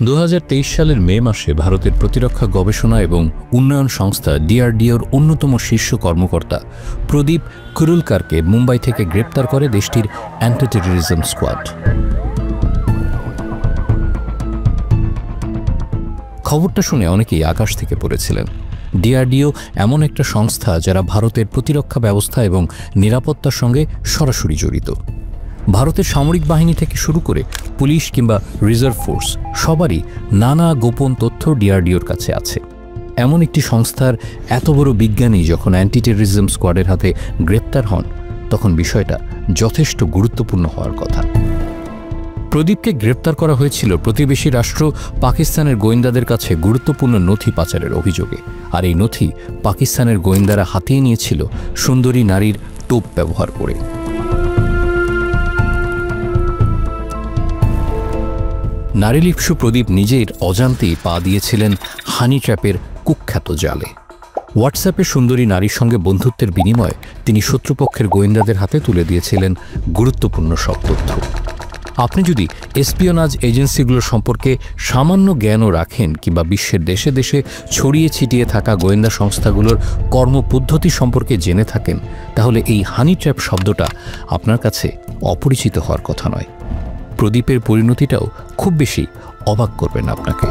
2023 সালের মে মাসে ভারতের প্রতিরক্ষা গবেষণা এবং উন্নয়ন সংস্থা ডিআরডিওর অন্যতম শীর্ষ কর্মকর্তা প্রদীপ কুরুলকারকে মুম্বাই থেকে গ্রেপ্তার করে দেশটির অ্যান্টি টেররিজম স্কোয়াড। খবরটা শুনে অনেকেই আকাশ থেকে পড়েছিলেন। ডিআরডিও এমন একটা সংস্থা যারা ভারতের প্রতিরক্ষা ব্যবস্থা এবং নিরাপত্তার সঙ্গে সরাসরি জড়িত। ভারতের সামরিক বাহিনী থেকে শুরু করে পুলিশ কিংবা রিজার্ভ ফোর্স সবারই নানা গোপন তথ্য ডিআরডিওর কাছে আছে। এমন একটি সংস্থার এত বড় বিজ্ঞানী যখন অ্যান্টি টেররিজম স্কোয়াডের হাতে গ্রেপ্তার হন, তখন বিষয়টা যথেষ্ট গুরুত্বপূর্ণ হওয়ার কথা। প্রদীপকে গ্রেপ্তার করা হয়েছিল প্রতিবেশী রাষ্ট্র পাকিস্তানের গোয়েন্দাদের কাছে গুরুত্বপূর্ণ নথি পাচারের অভিযোগে। আর এই নথি পাকিস্তানের গোয়েন্দারা হাতিয়ে নিয়েছিল সুন্দরী নারীর টোপ ব্যবহার করে। নারীলিপ্সু প্রদীপ নিজের অজান্তেই পা দিয়েছিলেন হানি ট্র্যাপের কুখ্যাত জালে। হোয়াটসঅ্যাপে সুন্দরী নারীর সঙ্গে বন্ধুত্বের বিনিময়ে তিনি শত্রুপক্ষের গোয়েন্দাদের হাতে তুলে দিয়েছিলেন গুরুত্বপূর্ণ সব তথ্য। আপনি যদি এসপিওনাজ এজেন্সিগুলো সম্পর্কে সামান্য জ্ঞানও রাখেন কিংবা বিশ্বের দেশে দেশে ছড়িয়ে ছিটিয়ে থাকা গোয়েন্দা সংস্থাগুলোর কর্মপদ্ধতি সম্পর্কে জেনে থাকেন, তাহলে এই হানি ট্র্যাপ শব্দটা আপনার কাছে অপরিচিত হওয়ার কথা নয়। প্রদীপের পরিণতিটাও খুব বেশি অবাক করবে না আপনাকে।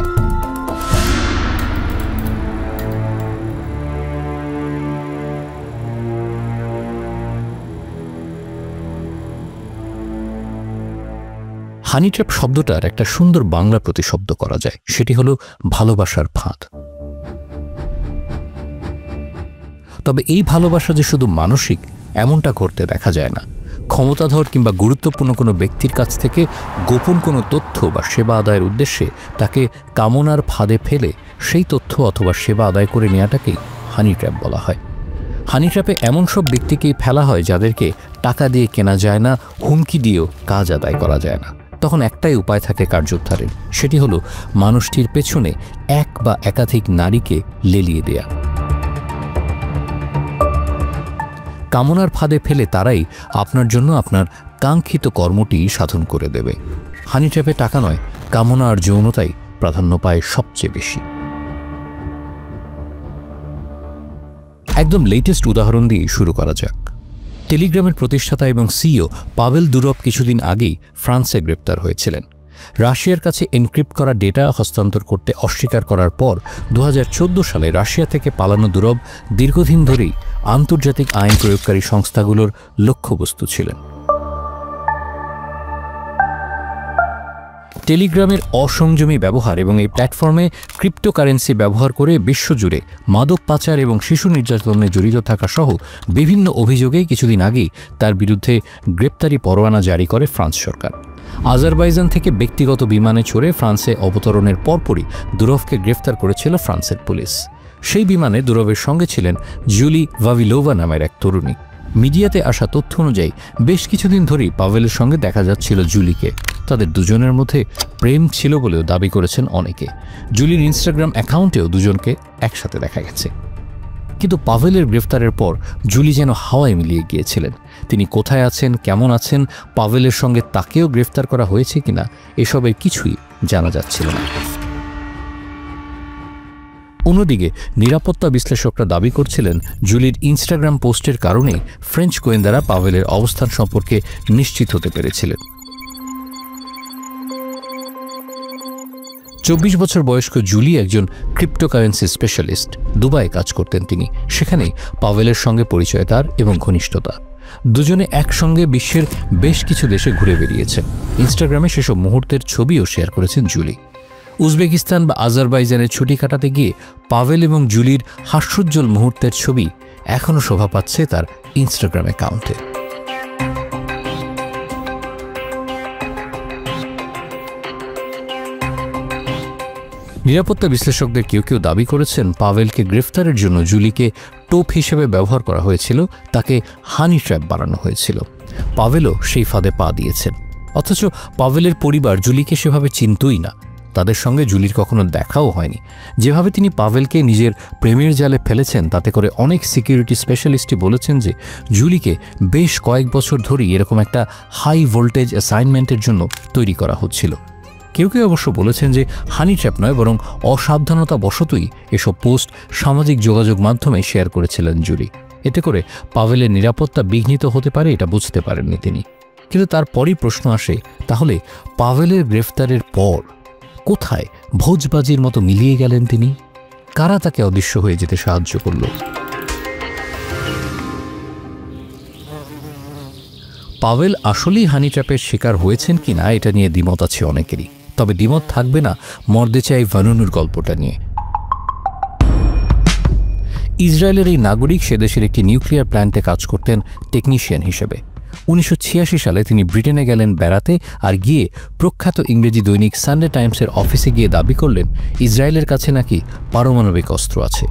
হানি ট্র্যাপ শব্দটার একটা সুন্দর বাংলা প্রতিশব্দ করা যায়, সেটি হলো ভালোবাসার ফাঁদ। তবে এই ভালোবাসা যে শুধু মানসিক, এমনটা করতে দেখা যায় না। ক্ষমতাধর কিংবা গুরুত্বপূর্ণ কোনো ব্যক্তির কাছ থেকে গোপন কোনো তথ্য বা সেবা আদায়ের উদ্দেশ্যে তাকে কামনার ফাঁদে ফেলে সেই তথ্য অথবা সেবা আদায় করে নেওয়াটাকেই হানি ট্র্যাপ বলা হয়। হানি ট্র্যাপে এমন সব ব্যক্তিকেই ফেলা হয় যাদেরকে টাকা দিয়ে কেনা যায় না, হুমকি দিয়েও কাজ আদায় করা যায় না। তখন একটাই উপায় থাকে কার্যোদ্ধারের, সেটি হলো মানুষটির পেছনে এক বা একাধিক নারীকে লেলিয়ে দেয়া। কামনার ফাঁদে ফেলে তারাই আপনার জন্য আপনার কাঙ্ক্ষিত কর্মটি সাধন করে দেবে। হানি ট্র্যাপে টাকা নয়, কামনা আর যৌনতাই প্রাধান্য পায় সবচেয়ে বেশি। একদম লেটেস্ট উদাহরণ দিয়ে শুরু করা যাক। টেলিগ্রামের প্রতিষ্ঠাতা এবং সিইও পাভেল দুরভ কিছুদিন আগেই ফ্রান্সে গ্রেপ্তার হয়েছিলেন। রাশিয়ার কাছে এনক্রিপ্ট করা ডেটা হস্তান্তর করতে অস্বীকার করার পর 2014 সালে রাশিয়া থেকে পালানো দুরভ দীর্ঘদিন ধরেই আন্তর্জাতিক আইন প্রয়োগকারী সংস্থাগুলোর লক্ষ্যবস্তু ছিলেন। টেলিগ্রামের অসংযমী ব্যবহার এবং এই প্ল্যাটফর্মে ক্রিপ্টোকারেন্সি ব্যবহার করে বিশ্বজুড়ে মাদক পাচার এবং শিশু নির্যাতনে জড়িত থাকা সহ বিভিন্ন অভিযোগে কিছুদিন আগেই তার বিরুদ্ধে গ্রেপ্তারি পরোয়ানা জারি করে ফ্রান্স সরকার। আজারবাইজান থেকে ব্যক্তিগত বিমানে চড়ে ফ্রান্সে অবতরণের পরপরই দুরভকে গ্রেফতার করেছিল ফ্রান্সের পুলিশ। সেই বিমানে দুরভের সঙ্গে ছিলেন জুলি ভাভিলোভা নামের এক তরুণী। মিডিয়াতে আসা তথ্য অনুযায়ী বেশ কিছুদিন ধরেই পাভেলের সঙ্গে দেখা যাচ্ছিল জুলিকে। তাদের দুজনের মধ্যে প্রেম ছিল বলেও দাবি করেছেন অনেকে। জুলির ইনস্টাগ্রাম অ্যাকাউন্টেও দুজনকে একসাথে দেখা গেছে। কিন্তু পাভেলের গ্রেফতারের পর জুলি যেন হাওয়ায় মিলিয়ে গিয়েছিলেন। তিনি কোথায় আছেন, কেমন আছেন, পাভেলের সঙ্গে তাকেও গ্রেফতার করা হয়েছে কিনা, এসবের কিছুই জানা যাচ্ছিল না। অন্যদিকে নিরাপত্তা বিশ্লেষকরা দাবি করছিলেন জুলির ইনস্টাগ্রাম পোস্টের কারণেই ফ্রেঞ্চ গোয়েন্দারা পাভেলের অবস্থান সম্পর্কে নিশ্চিত হতে পেরেছিলেন। 24 বছর বয়স্ক জুলি একজন ক্রিপ্টোকারেন্সি স্পেশালিস্ট। দুবাইয়ে কাজ করতেন তিনি। সেখানেই পাভেলের সঙ্গে পরিচয় তার এবং ঘনিষ্ঠতা। দুজনে একসঙ্গে বিশ্বের বেশ কিছু দেশে ঘুরে বেরিয়েছেন। ইনস্টাগ্রামে সেসব মুহূর্তের ছবিও শেয়ার করেছেন জুলি। উজবেকিস্তান বা আজারবাইজানের ছুটি কাটাতে গিয়ে পাভেল এবং জুলির হাস্যোজ্জ্বল মুহূর্তের ছবি এখনও শোভা পাচ্ছে তার ইনস্টাগ্রাম অ্যাকাউন্টে। নিরাপত্তা বিশ্লেষকদের কেউ কেউ দাবি করেছেন পাভেলকে গ্রেফতারের জন্য জুলিকে টোপ হিসেবে ব্যবহার করা হয়েছিল, তাকে হানি ট্র্যাপ বানানো হয়েছিল। পাভেলও সেই ফাঁদে পা দিয়েছেন। অথচ পাভেলের পরিবার জুলিকে সেভাবে চিনতই না। তাদের সঙ্গে জুলির কখনো দেখাও হয়নি। যেভাবে তিনি পাভেলকে নিজের প্রেমের জালে ফেলেছেন, তাতে করে অনেক সিকিউরিটি স্পেশালিস্টই বলেছেন যে জুলিকে বেশ কয়েক বছর ধরেই এরকম একটা হাই ভোল্টেজ অ্যাসাইনমেন্টের জন্য তৈরি করা হচ্ছিল। কেউ কেউ অবশ্য বলেছেন যে হানি ট্র্যাপ নয়, বরং অসাবধানতা বশতই এসব পোস্ট সামাজিক যোগাযোগ মাধ্যমে শেয়ার করেছিলেন জুলি। এতে করে পাভেলের নিরাপত্তা বিঘ্নিত হতে পারে এটা বুঝতে পারেননি তিনি। কিন্তু তারপরই প্রশ্ন আসে, তাহলে পাভেলের গ্রেফতারের পর কোথায় ভোজবাজির মতো মিলিয়ে গেলেন তিনি? কারা তাকে অদৃশ্য হয়ে যেতে সাহায্য করল? পাভেল আসলেই হানি ট্র্যাপের শিকার হয়েছেন কিনা এটা নিয়ে দ্বিমত আছে অনেকেরই। তবে দ্বিমত থাকবে না মর্দেচাই ভানুনুর গল্পটা নিয়ে। ইসরায়েলের এই নাগরিক সে দেশের একটি নিউক্লিয়ার প্ল্যান্টে কাজ করতেন টেকনিশিয়ান হিসেবে। 1986 সালে তিনি ব্রিটেনে গেলেন বেড়াতে, আর গিয়ে প্রখ্যাত ইংরেজি দৈনিক সানডে টাইমসের অফিসে গিয়ে দাবি করলেন ইসরায়েলের কাছে নাকি পারমাণবিক অস্ত্র আছে।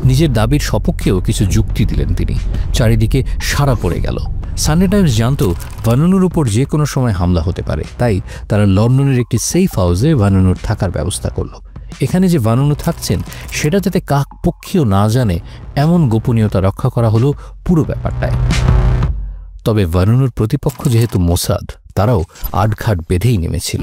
নিজের দাবির সপক্ষেও কিছু যুক্তি দিলেন তিনি। চারিদিকে সাড়া পড়ে গেল। সানডে টাইমস জানত ভানুনুর উপর যে কোনো সময় হামলা হতে পারে, তাই তারা লন্ডনের একটি সেফ হাউসে ভানুনুর থাকার ব্যবস্থা করল। এখানে যে ভানুনু থাকছেন সেটা যাতে কাকপক্ষীয় না জানে এমন গোপনীয়তা রক্ষা করা হলো পুরো ব্যাপারটায়। তবে ভানুনুর প্রতিপক্ষ যেহেতু মোসাদ, তারাও আটঘাট বেঁধেই নেমেছিল।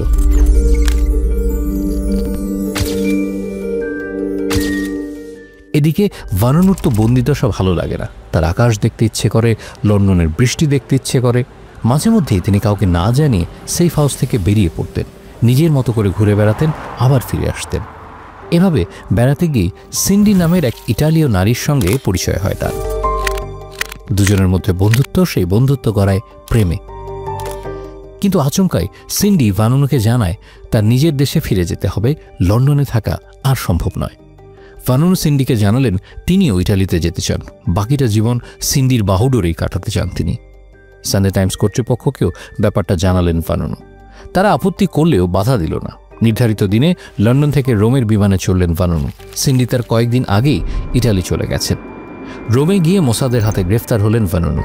এদিকে ভানুনুর তো বন্দিদশা ভালো লাগে না। তার আকাশ দেখতে ইচ্ছে করে, লন্ডনের বৃষ্টি দেখতে ইচ্ছে করে। মাঝে মধ্যেই তিনি কাউকে না জানিয়ে সেফ হাউস থেকে বেরিয়ে পড়তেন, নিজের মতো করে ঘুরে বেড়াতেন, আবার ফিরে আসতেন। এভাবে বেড়াতে গিয়ে সিন্ডি নামের এক ইটালীয় নারীর সঙ্গে পরিচয় হয় তার। দুজনের মধ্যে বন্ধুত্ব, সেই বন্ধুত্ব গড়ায় প্রেমে। কিন্তু আচমকাই সিন্ডি ভানুনুকে জানায় তার নিজের দেশে ফিরে যেতে হবে, লন্ডনে থাকা আর সম্ভব নয়। ভানুনু সিন্ডিকে জানালেন তিনিও ইটালিতে যেতে চান, বাকিটা জীবন সিন্ডির বাহুডোরেই কাটাতে চান তিনি। সানডে টাইমস কর্তৃপক্ষকেও ব্যাপারটা জানালেন ভানুনু। তারা আপত্তি করলেও বাধা দিল না। নির্ধারিত দিনে লন্ডন থেকে রোমের বিমানে চললেন ভানুনু। সিন্ডি তার কয়েকদিন আগেই ইটালি চলে গেছেন। রোমে গিয়ে মোসাদের হাতে গ্রেফতার হলেন ভানুনু।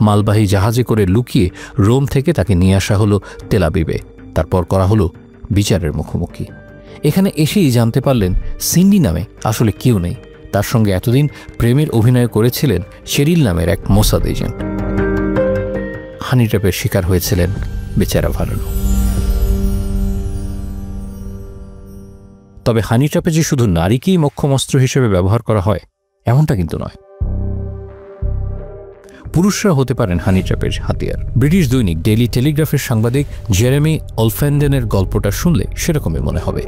মালবাহী জাহাজে করে লুকিয়ে রোম থেকে তাকে নিয়ে আসা হলো তেল আবিবে। তারপর করা হলো বিচারের মুখোমুখি। এখানে এসেই জানতে পারলেন সিন্ডি নামে আসলে কেউ নেই। তার সঙ্গে এতদিন প্রেমের অভিনয় করেছিলেন শেরিল নামের এক মোসাদ এজেন্ট। হানি ট্র্যাপের শিকার হয়েছিলেন বেচারা ভানুনু। তবে হানি ট্র্যাপে যে শুধু নারীকেই মোক্ষম অস্ত্র হিসেবে ব্যবহার করা হয় এমনটা কিন্তু নয়। পুরুষরা হতে পারেন হানি ট্র্যাপের হাতিয়ার। ব্রিটিশ দৈনিক ডেইলি টেলিগ্রাফের সাংবাদিক জেরেমি অলফেন্ডেনের গল্পটা শুনলে সেরকমই মনে হবে।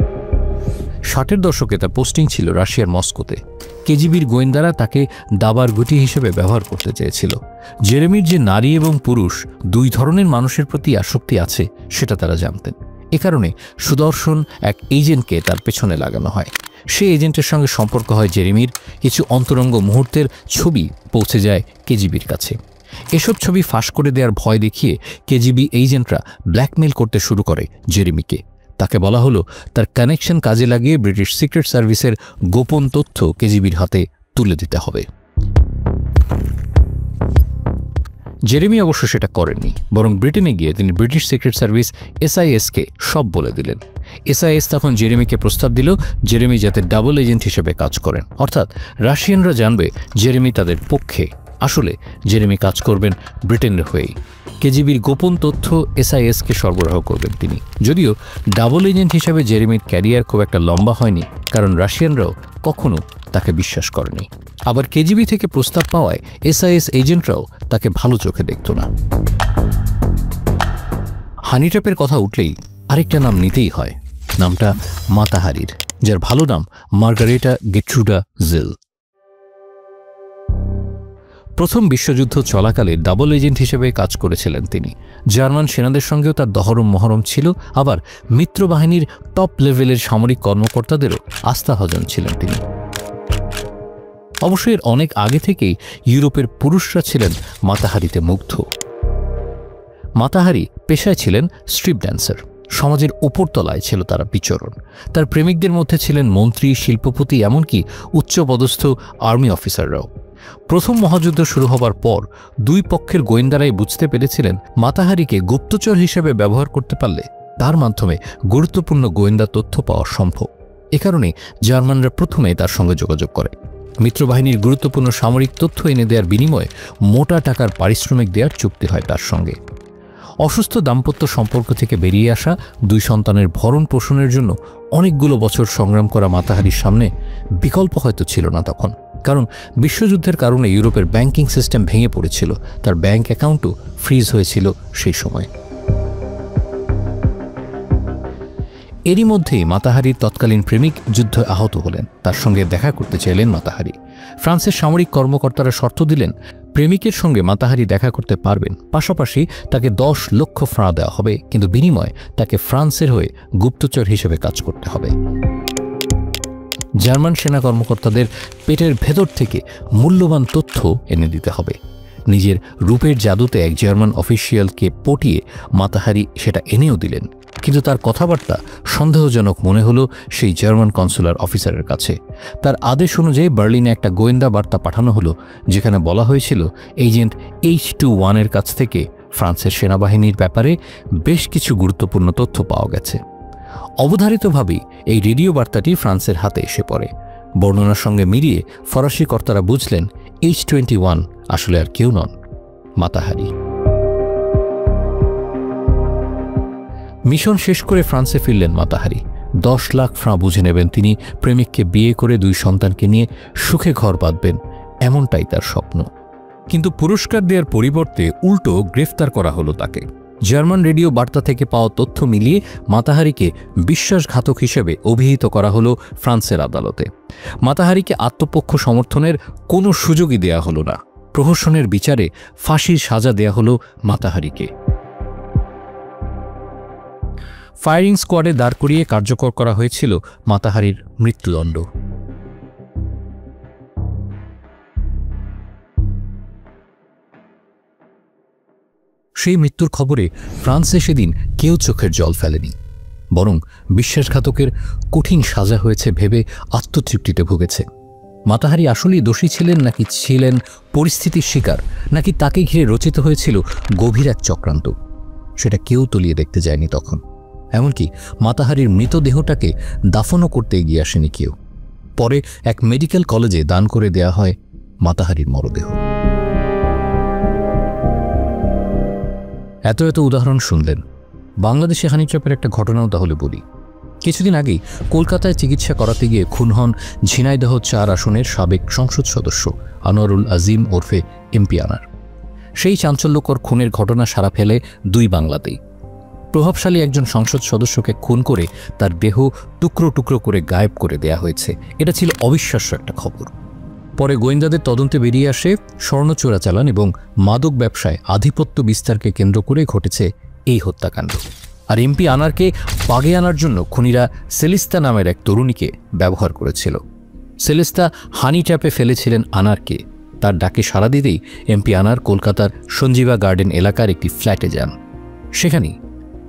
60-এর দশকে তার পোস্টিং ছিল রাশিয়ার মস্কোতে। কেজিবির গোয়েন্দারা তাকে দাবার গুটি হিসেবে ব্যবহার করতে চেয়েছিল। জেরেমির যে নারী এবং পুরুষ দুই ধরনের মানুষের প্রতি আসক্তি আছে সেটা তারা জানতেন। এ কারণে সুদর্শন এক এজেন্টকে তার পেছনে লাগানো হয়। সে এজেন্টের সঙ্গে সম্পর্ক হয় জেরেমির। কিছু অন্তরঙ্গ মুহূর্তের ছবি পৌঁছে যায় কেজিবির কাছে। এসব ছবি ফাঁস করে দেওয়ার ভয় দেখিয়ে কেজিবি এজেন্টরা ব্ল্যাকমেল করতে শুরু করে জেরেমিকে। তাকে বলা হলো তার কানেকশন কাজে লাগিয়ে ব্রিটিশ সিক্রেট সার্ভিসের গোপন তথ্য কেজিবির হাতে তুলে দিতে হবে। জেরেমি অবশ্য সেটা করেননি, বরং ব্রিটেনে গিয়ে তিনি ব্রিটিশ সিক্রেট সার্ভিস SISকে সব বলে দিলেন। SIS তখন জেরেমিকে প্রস্তাব দিল জেরেমি যাতে ডাবল এজেন্ট হিসেবে কাজ করেন, অর্থাৎ রাশিয়ানরা জানবে জেরেমি তাদের পক্ষে। আসলে জেরেমি কাজ করবেন ব্রিটেনের হয়েই। কেজিবির গোপন তথ্য SISকে সরবরাহ করবেন তিনি। যদিও ডাবল এজেন্ট হিসেবে জেরেমির ক্যারিয়ার খুব একটা লম্বা হয়নি, কারণ রাশিয়ানরাও কখনো তাকে বিশ্বাস করেনি। আবার কেজিবি থেকে প্রস্তাব পাওয়ায় SIS এজেন্টরাও তাকে ভালো চোখে দেখত না। হানি ট্র্যাপের কথা উঠলেই আরেকটা নাম নিতেই হয়, নামটা মাতা হারির, যার ভালো নাম মার্গারেটা গেট্রুডা জেল। প্রথম বিশ্বযুদ্ধ চলাকালে ডাবল এজেন্ট হিসেবে কাজ করেছিলেন তিনি। জার্মান সেনাদের সঙ্গেও তার দহরম মহরম ছিল। আবার মিত্র বাহিনীর টপ লেভেলের সামরিক কর্মকর্তাদেরও আস্থাভাজন ছিলেন তিনি। অবশ্য এর অনেক আগে থেকেই ইউরোপের পুরুষরা ছিলেন মাতাহারিতে মুগ্ধ। মাতাহারি পেশায় ছিলেন স্ট্রিপ ড্যান্সার। সমাজের উপরতলায় ছিল তারা বিচরণ। তার প্রেমিকদের মধ্যে ছিলেন মন্ত্রী, শিল্পপতি, এমনকি উচ্চপদস্থ আর্মি অফিসাররাও। প্রথম মহাযুদ্ধ শুরু হবার পর দুই পক্ষের গোয়েন্দারাই বুঝতে পেরেছিলেন মাতাহারিকে গুপ্তচর হিসেবে ব্যবহার করতে পারলে তার মাধ্যমে গুরুত্বপূর্ণ গোয়েন্দা তথ্য পাওয়া সম্ভব। এ কারণে জার্মানরা প্রথমে তার সঙ্গে যোগাযোগ করে। মিত্রবাহিনীর গুরুত্বপূর্ণ সামরিক তথ্য এনে দেওয়ার বিনিময়ে মোটা টাকার পারিশ্রমিক দেওয়ার চুক্তি হয় তার সঙ্গে। অসুস্থ দাম্পত্য সম্পর্ক থেকে বেরিয়ে আসা 2 সন্তানের ভরণ পোষণের জন্য অনেকগুলো বছর সংগ্রাম করা মাতাহারির সামনে বিকল্প হয়তো ছিল না তখন, কারণ বিশ্বযুদ্ধের কারণে ইউরোপের ব্যাংকিং সিস্টেম ভেঙে পড়েছিল, তার ব্যাংক অ্যাকাউন্টও ফ্রিজ হয়েছিল সেই সময়। এরই মধ্যেই মাতাহারির তৎকালীন প্রেমিক যুদ্ধে আহত হলেন, তার সঙ্গে দেখা করতে চাইলেন মাতাহারি। ফ্রান্সের সামরিক কর্মকর্তারা শর্ত দিলেন প্রেমিকের সঙ্গে মাতাহারি দেখা করতে পারবেন, পাশাপাশি তাকে 10 লক্ষ ফ্রাঁ দেওয়া হবে, কিন্তু বিনিময়ে তাকে ফ্রান্সের হয়ে গুপ্তচর হিসেবে কাজ করতে হবে। জার্মান সেনা কর্মকর্তাদের পেটের ভেতর থেকে মূল্যবান তথ্য এনে দিতে হবে। নিজের রূপের জাদুতে এক জার্মান অফিসিয়ালকে পটিয়ে মাতাহারি সেটা এনেও দিলেন, কিন্তু তার কথাবার্তা সন্দেহজনক মনে হলো সেই জার্মান কনসুলার অফিসারের কাছে। তার আদেশ অনুযায়ী বার্লিনে একটা গোয়েন্দা বার্তা পাঠানো হলো, যেখানে বলা হয়েছিল এজেন্ট H21 এর কাছ থেকে ফ্রান্সের সেনাবাহিনীর ব্যাপারে বেশ কিছু গুরুত্বপূর্ণ তথ্য পাওয়া গেছে। অবধারিতভাবেই এই রেডিও বার্তাটি ফ্রান্সের হাতে এসে পড়ে। বর্ণনার সঙ্গে মিলিয়ে ফরাসি কর্তারা বুঝলেন H21 আসলে আর কেউ নন, মাতাহারি। মিশন শেষ করে ফ্রান্সে ফিরলেন মাতাহারি। 10 লাখ ফ্রাঁ বুঝে নেবেন তিনি, প্রেমিককে বিয়ে করে 2 সন্তানকে নিয়ে সুখে ঘর বাঁধবেন, এমনটাই তার স্বপ্ন। কিন্তু পুরস্কার দেওয়ার পরিবর্তে উল্টো গ্রেফতার করা হলো তাকে। জার্মান রেডিও বার্তা থেকে পাওয়া তথ্য মিলিয়ে মাতাহারিকে বিশ্বাসঘাতক হিসেবে অভিহিত করা হলো ফ্রান্সের আদালতে। মাতাহারিকে আত্মপক্ষ সমর্থনের কোনো সুযোগই দেয়া হলো না। প্রহসনের বিচারে ফাঁসির সাজা দেয়া হলো মাতাহারিকে। ফায়ারিং স্কোয়াডে দাঁড় করিয়ে কার্যকর করা হয়েছিল মাতাহারির মৃত্যুদণ্ড। সেই মৃত্যুর খবরে ফ্রান্সে সেদিন কেউ চোখের জল ফেলেনি, বরং বিশ্বাসঘাতকের কঠিন সাজা হয়েছে ভেবে আত্মতৃপ্তিতে ভুগেছে। মাতাহারি আসলেই দোষী ছিলেন, নাকি ছিলেন পরিস্থিতির শিকার, নাকি তাকে ঘিরে রচিত হয়েছিল গভীর এক চক্রান্ত, সেটা কেউ তলিয়ে দেখতে যায়নি তখন। এমনকি মাতাহারির মৃতদেহটাকে দাফনও করতে এগিয়ে আসেনি কেউ। পরে এক মেডিকেল কলেজে দান করে দেয়া হয় মাতাহারির মরদেহ। এত এত উদাহরণ শুনলেন, বাংলাদেশে হানি ট্র্যাপের একটা ঘটনাও তাহলে বলি। কিছুদিন আগেই কলকাতায় চিকিৎসা করাতে গিয়ে খুন হন ঝিনাইদহ 4 আসনের সাবেক সংসদ সদস্য আনোয়ারুল আজিম ওরফে এমপি আনার। সেই চাঞ্চল্যকর খুনের ঘটনা সারা ফেলে 2 বাংলাতেই। প্রভাবশালী একজন সংসদ সদস্যকে খুন করে তার দেহ টুকরো টুকরো করে গায়েব করে দেয়া হয়েছে, এটা ছিল অবিশ্বাস্য একটা খবর। পরে গোয়েন্দাদের তদন্তে বেরিয়ে আসে স্বর্ণ চোরাচালান এবং মাদক ব্যবসায় আধিপত্য বিস্তারকে কেন্দ্র করে ঘটেছে এই হত্যাকাণ্ড। আর এমপি আনারকে বাগে আনার জন্য খুনিরা সেলিস্তা নামের এক তরুণীকে ব্যবহার করেছিল। সেলিস্তা হানি ট্র্যাপে ফেলেছিলেন আনারকে। তার ডাকে সাড়া দিতেই এমপি আনার কলকাতার সঞ্জীবা গার্ডেন এলাকার একটি ফ্ল্যাটে যান। সেখানেই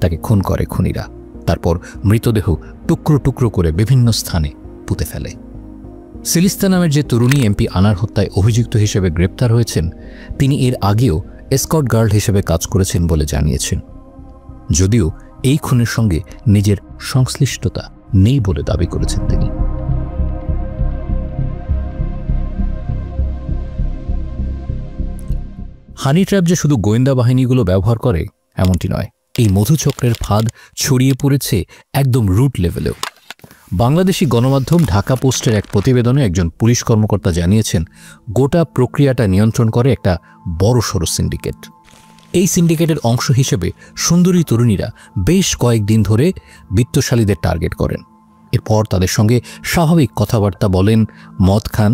তাকে খুন করে খুনিরা, তারপর মৃতদেহ টুকরো টুকরো করে বিভিন্ন স্থানে পুঁতে ফেলে। সেলিস্তা নামের যে তরুণী এমপি আনার হত্যায় অভিযুক্ত হিসেবে গ্রেপ্তার হয়েছেন, তিনি এর আগেও এসকর্ট গার্ড হিসেবে কাজ করেছেন বলে জানিয়েছেন, যদিও এই খুনের সঙ্গে নিজের সংশ্লিষ্টতা নেই বলে দাবি করেছেন তিনি। হানি ট্র্যাপ যে শুধু গোয়েন্দা বাহিনীগুলো ব্যবহার করে এমনটি নয়, এই মধুচক্রের ফাঁদ ছড়িয়ে পড়েছে একদম রুট লেভেলেও। বাংলাদেশি গণমাধ্যম ঢাকা পোস্টের এক প্রতিবেদনে একজন পুলিশ কর্মকর্তা জানিয়েছেন, গোটা প্রক্রিয়াটা নিয়ন্ত্রণ করে একটা বড়সড় সিন্ডিকেট। এই সিন্ডিকেটের অংশ হিসেবে সুন্দরী তরুণীরা বেশ কয়েকদিন ধরে বিত্তশালীদের টার্গেট করেন। এরপর তাদের সঙ্গে স্বাভাবিক কথাবার্তা বলেন, মদ খান,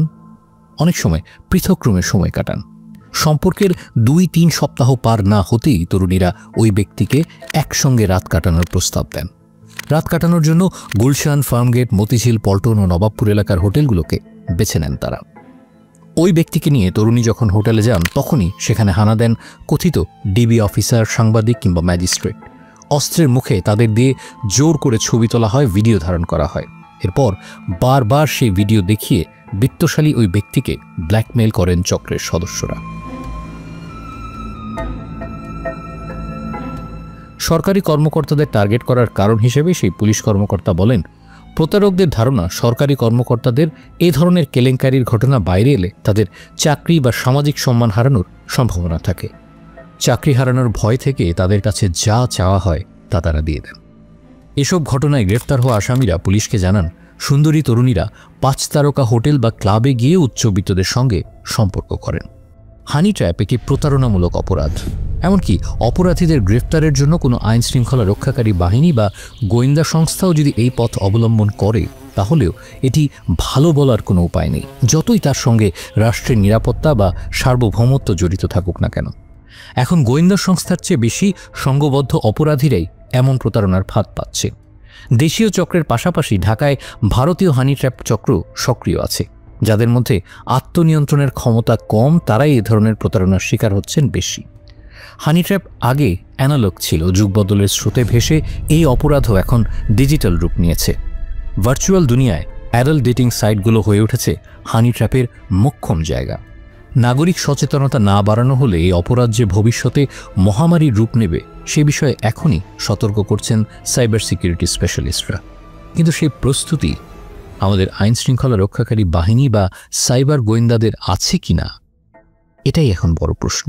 অনেক সময় পৃথক রুমে সময় কাটান। সম্পর্কের 2-3 সপ্তাহ পার না হতেই তরুণীরা ওই ব্যক্তিকে একসঙ্গে রাত কাটানোর প্রস্তাব দেন। রাত কাটানোর জন্য গুলশান, ফার্মগেট, মতিঝিল, পল্টন ও নবাবপুর এলাকার হোটেলগুলোকে বেছে নেন তারা। ওই ব্যক্তিকে নিয়ে তরুণী যখন হোটেলে যান, তখনই সেখানে হানা দেন কথিত ডিবি অফিসার, সাংবাদিক কিংবা ম্যাজিস্ট্রেট। অস্ত্রের মুখে তাদের দিয়ে জোর করে ছবি তোলা হয়, ভিডিও ধারণ করা হয়। এরপর বারবার সেই ভিডিও দেখিয়ে বিত্তশালী ওই ব্যক্তিকে ব্ল্যাকমেইল করেন চক্রের সদস্যরা। সরকারি কর্মকর্তাদের টার্গেট করার কারণ হিসেবে সেই পুলিশ কর্মকর্তা বলেন, প্রতারকদের ধারণা সরকারি কর্মকর্তাদের এ ধরনের কেলেঙ্কারির ঘটনা বাইরে এলে তাদের চাকরি বা সামাজিক সম্মান হারানোর সম্ভাবনা থাকে। চাকরি হারানোর ভয় থেকে তাদের কাছে যা চাওয়া হয় তা তারা দিয়ে দেন। এসব ঘটনায় গ্রেফতার হওয়া আসামিরা পুলিশকে জানান সুন্দরী তরুণীরা 5 তারকা হোটেল বা ক্লাবে গিয়ে উচ্চবিত্তদের সঙ্গে সম্পর্ক করেন। হানি ট্র্যাপ একটি প্রতারণামূলক অপরাধ। এমনকি অপরাধীদের গ্রেফতারের জন্য কোনো আইন শৃঙ্খলা রক্ষাকারী বাহিনী বা গোয়েন্দা সংস্থাও যদি এই পথ অবলম্বন করে, তাহলেও এটি ভালো বলার কোনো উপায় নেই, যতই তার সঙ্গে রাষ্ট্রের নিরাপত্তা বা সার্বভৌমত্ব জড়িত থাকুক না কেন। এখন গোয়েন্দা সংস্থার চেয়ে বেশি সংঘবদ্ধ অপরাধীরাই এমন প্রতারণার ফাঁদ পাচ্ছে। দেশীয় চক্রের পাশাপাশি ঢাকায় ভারতীয় হানি ট্র্যাপ চক্র সক্রিয় আছে। যাদের মধ্যে আত্মনিয়ন্ত্রণের ক্ষমতা কম, তারাই এ ধরনের প্রতারণার শিকার হচ্ছেন বেশি। হানি ট্র্যাপ আগে অ্যানালগ ছিল, যুগ বদলের স্রোতে ভেসে এই অপরাধও এখন ডিজিটাল রূপ নিয়েছে। ভার্চুয়াল দুনিয়ায় অ্যাডাল্ট ডেটিং সাইটগুলো হয়ে উঠেছে হানি ট্র্যাপের মোক্ষম জায়গা। নাগরিক সচেতনতা না বাড়ানো হলে এই অপরাধ যে ভবিষ্যতে মহামারীর রূপ নেবে সে বিষয়ে এখনই সতর্ক করছেন সাইবার সিকিউরিটি স্পেশালিস্টরা। কিন্তু সেই প্রস্তুতি আমাদের আইন শৃঙ্খলা রক্ষাকারী বাহিনী বা সাইবার গোয়েন্দাদের আছে কিনা, এটাই এখন বড় প্রশ্ন।